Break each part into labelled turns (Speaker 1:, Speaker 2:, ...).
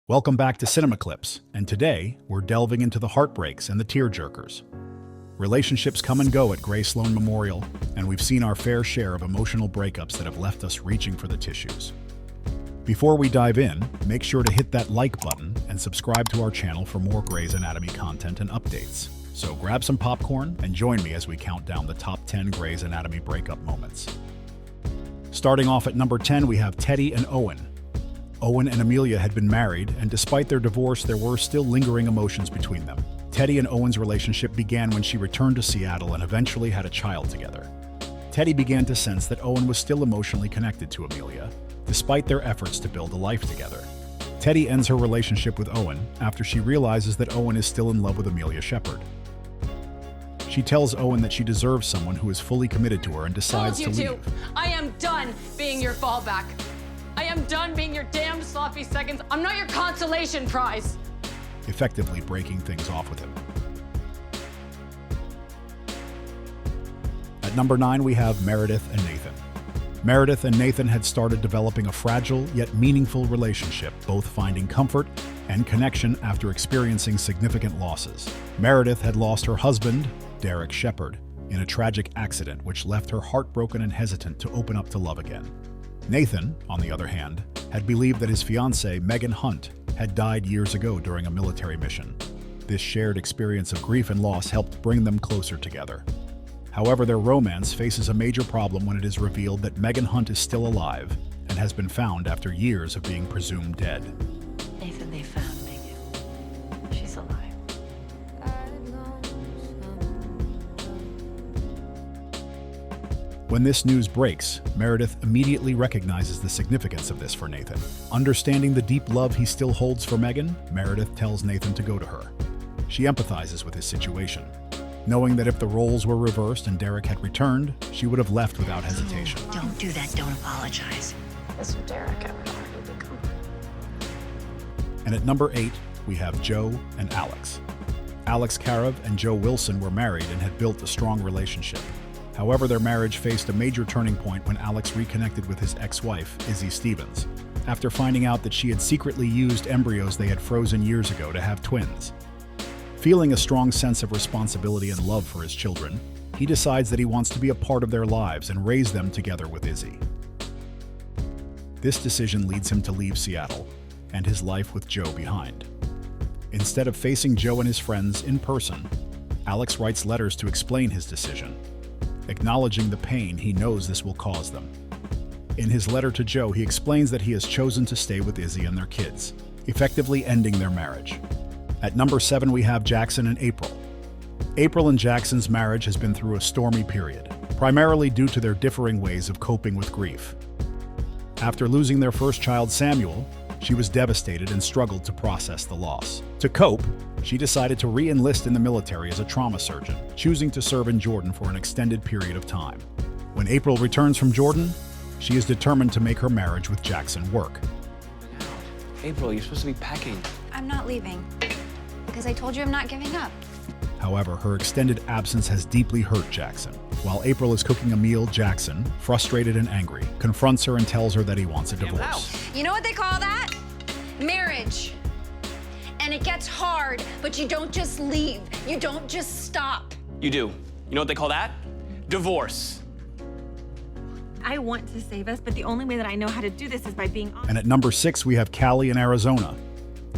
Speaker 1: Welcome back to Cinema Clips, and today we're delving into the heartbreaks and the tearjerkers. Relationships come and go at Grey Sloan Memorial, and we've seen our fair share of emotional breakups that have left us reaching for the tissues. Before we dive in, make sure to hit that like button and subscribe to our channel for more Grey's Anatomy content and updates. So grab some popcorn and join me as we count down the top 10 Grey's Anatomy breakup moments. Starting off at number 10, we have Teddy and Owen. Owen and Amelia had been married, and despite their divorce, there were still lingering emotions between them. Teddy and Owen's relationship began when she returned to Seattle and eventually had a child together. Teddy began to sense that Owen was still emotionally connected to Amelia, despite their efforts to build a life together. Teddy ends her relationship with Owen after she realizes that Owen is still in love with Amelia Shepard. She tells Owen that she deserves someone who is fully committed to her and decides to leave.
Speaker 2: I am done being your fallback. I am done being your damn sloppy seconds. I'm not your consolation prize.
Speaker 1: Effectively breaking things off with him. At number 9, we have Meredith and Nathan. Meredith and Nathan had started developing a fragile yet meaningful relationship, both finding comfort and connection after experiencing significant losses. Meredith had lost her husband, Derek Shepard, in a tragic accident which left her heartbroken and hesitant to open up to love again. Nathan, on the other hand, had believed that his fiancée, Megan Hunt, had died years ago during a military mission. This shared experience of grief and loss helped bring them closer together. However, their romance faces a major problem when it is revealed that Megan Hunt is still alive and has been found after years of being presumed dead.
Speaker 3: Nathan, they found Megan. She's alive.
Speaker 1: When this news breaks, Meredith immediately recognizes the significance of this for Nathan. Understanding the deep love he still holds for Megan, Meredith tells Nathan to go to her. She empathizes with his situation, knowing that if the roles were reversed and Derek had returned, she would have left without hesitation.
Speaker 3: Don't do that, don't apologize.
Speaker 2: As with Derek, I would already become.
Speaker 1: And at number 8, we have Joe and Alex. Alex Karev and Joe Wilson were married and had built a strong relationship. However, their marriage faced a major turning point when Alex reconnected with his ex-wife, Izzie Stevens, after finding out that she had secretly used embryos they had frozen years ago to have twins. Feeling a strong sense of responsibility and love for his children, he decides that he wants to be a part of their lives and raise them together with Izzie. This decision leads him to leave Seattle and his life with Joe behind. Instead of facing Joe and his friends in person, Alex writes letters to explain his decision, acknowledging the pain he knows this will cause them. In his letter to Joe, he explains that he has chosen to stay with Izzie and their kids, effectively ending their marriage. At number 7, we have Jackson and April. April and Jackson's marriage has been through a stormy period, primarily due to their differing ways of coping with grief. After losing their first child, Samuel, she was devastated and struggled to process the loss. To cope, she decided to re-enlist in the military as a trauma surgeon, choosing to serve in Jordan for an extended period of time. When April returns from Jordan, she is determined to make her marriage with Jackson work.
Speaker 4: April, you're supposed to be packing.
Speaker 5: I'm not leaving, because I told you I'm not giving up.
Speaker 1: However, her extended absence has deeply hurt Jackson. While April is cooking a meal, Jackson, frustrated and angry, confronts her and tells her that he wants a divorce.
Speaker 5: You know what they call that? Marriage. And it gets hard, but you don't just leave. You don't just stop.
Speaker 4: You do. You know what they call that? Divorce.
Speaker 6: I want to save us, but the only way that I know how to do this is by being honest.
Speaker 1: And at number 6, we have Callie and Arizona.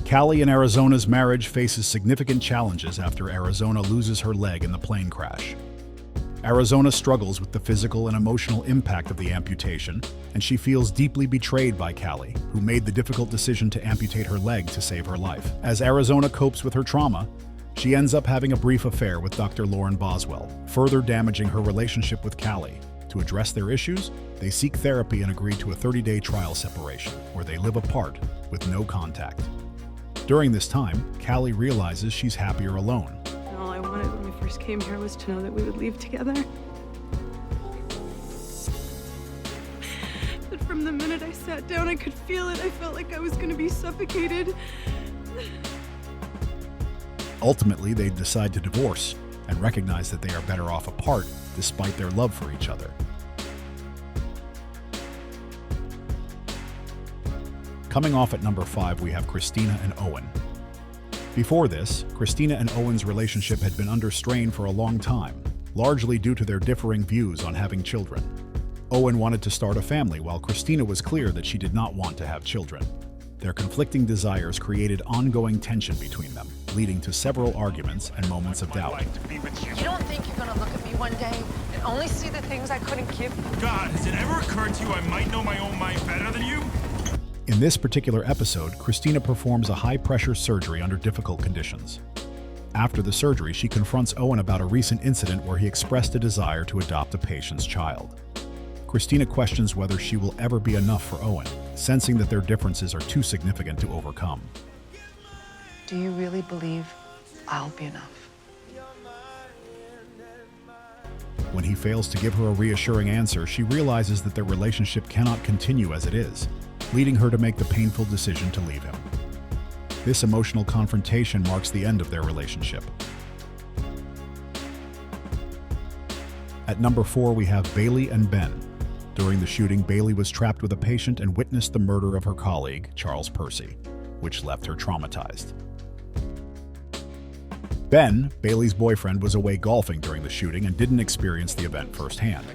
Speaker 1: Callie and Arizona's marriage faces significant challenges after Arizona loses her leg in the plane crash. Arizona struggles with the physical and emotional impact of the amputation, and she feels deeply betrayed by Callie, who made the difficult decision to amputate her leg to save her life. As Arizona copes with her trauma, she ends up having a brief affair with Dr. Lauren Boswell, further damaging her relationship with Callie. To address their issues, they seek therapy and agree to a 30-day trial separation, where they live apart with no contact. During this time, Callie realizes she's happier alone.
Speaker 6: All I wanted when we first came here was to know that we would leave together. But from the minute I sat down, I could feel it. I felt like I was going to be suffocated.
Speaker 1: Ultimately, they decide to divorce and recognize that they are better off apart despite their love for each other. Coming off at number 5, we have Cristina and Owen. Before this, Cristina and Owen's relationship had been under strain for a long time, largely due to their differing views on having children. Owen wanted to start a family, while Cristina was clear that she did not want to have children. Their conflicting desires created ongoing tension between them, leading to several arguments and moments of doubt.
Speaker 7: You don't think you're gonna look at me one day and only see the things I couldn't give you?
Speaker 8: God, has it ever occurred to you I might know my own mind better than you?
Speaker 1: In this particular episode, Cristina performs a high-pressure surgery under difficult conditions. After the surgery, she confronts Owen about a recent incident where he expressed a desire to adopt a patient's child. Cristina questions whether she will ever be enough for Owen, sensing that their differences are too significant to overcome.
Speaker 7: Do you really believe I'll be enough?
Speaker 1: When he fails to give her a reassuring answer, she realizes that their relationship cannot continue as it is, leading her to make the painful decision to leave him. This emotional confrontation marks the end of their relationship. At number 4, we have Bailey and Ben. During the shooting, Bailey was trapped with a patient and witnessed the murder of her colleague, Charles Percy, which left her traumatized. Ben, Bailey's boyfriend, was away golfing during the shooting and didn't experience the event firsthand.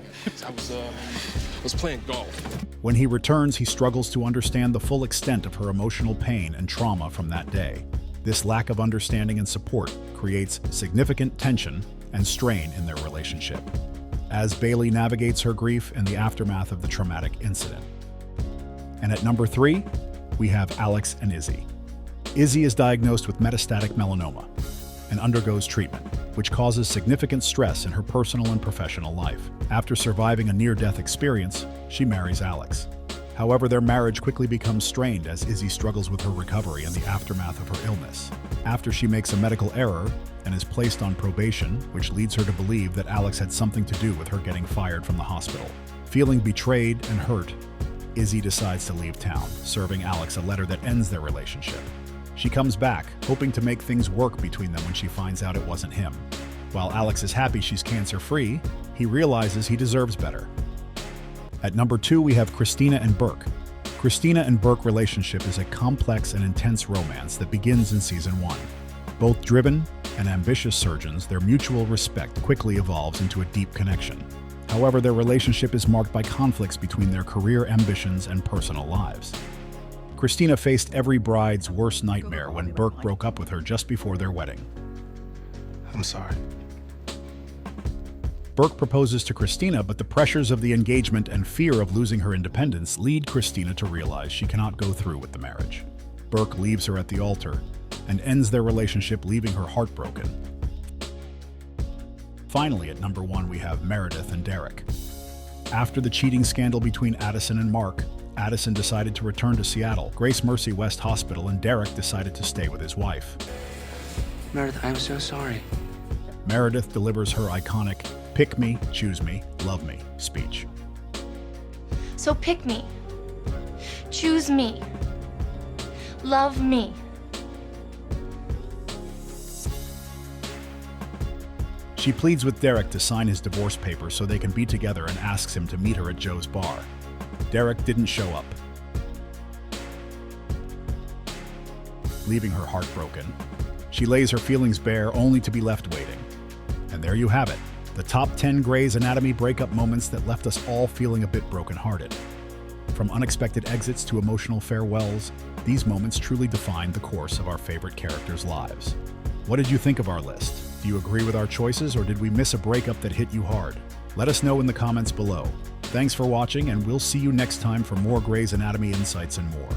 Speaker 9: I was playing golf.
Speaker 1: When he returns, he struggles to understand the full extent of her emotional pain and trauma from that day. This lack of understanding and support creates significant tension and strain in their relationship, as Bailey navigates her grief in the aftermath of the traumatic incident. And at number 3, we have Alex and Izzie. Izzie is diagnosed with metastatic melanoma and undergoes treatment, which causes significant stress in her personal and professional life. After surviving a near-death experience, she marries Alex. However, their marriage quickly becomes strained as Izzie struggles with her recovery in the aftermath of her illness. After she makes a medical error and is placed on probation, which leads her to believe that Alex had something to do with her getting fired from the hospital. Feeling betrayed and hurt, Izzie decides to leave town, serving Alex a letter that ends their relationship. She comes back, hoping to make things work between them when she finds out it wasn't him. While Alex is happy she's cancer-free, he realizes he deserves better. At number 2, we have Cristina and Burke. Cristina and Burke relationship is a complex and intense romance that begins in season 1. Both driven and ambitious surgeons, their mutual respect quickly evolves into a deep connection. However, their relationship is marked by conflicts between their career ambitions and personal lives. Cristina faced every bride's worst nightmare when Burke broke up with her just before their wedding.
Speaker 9: I'm sorry.
Speaker 1: Burke proposes to Cristina, but the pressures of the engagement and fear of losing her independence lead Cristina to realize she cannot go through with the marriage. Burke leaves her at the altar and ends their relationship, leaving her heartbroken. Finally, at number 1, we have Meredith and Derek. After the cheating scandal between Addison and Mark, Addison decided to return to Seattle, Grace Mercy West Hospital, and Derek decided to stay with his wife.
Speaker 4: Meredith, I'm so sorry.
Speaker 1: Meredith delivers her iconic "pick me, choose me, love me" speech.
Speaker 10: So pick me, choose me, love me.
Speaker 1: She pleads with Derek to sign his divorce papers so they can be together and asks him to meet her at Joe's bar. Derek didn't show up, leaving her heartbroken. She lays her feelings bare only to be left waiting. And there you have it, the top 10 Grey's Anatomy breakup moments that left us all feeling a bit brokenhearted. From unexpected exits to emotional farewells, these moments truly defined the course of our favorite characters' lives. What did you think of our list? Do you agree with our choices, or did we miss a breakup that hit you hard? Let us know in the comments below. Thanks for watching, and we'll see you next time for more Grey's Anatomy insights and more.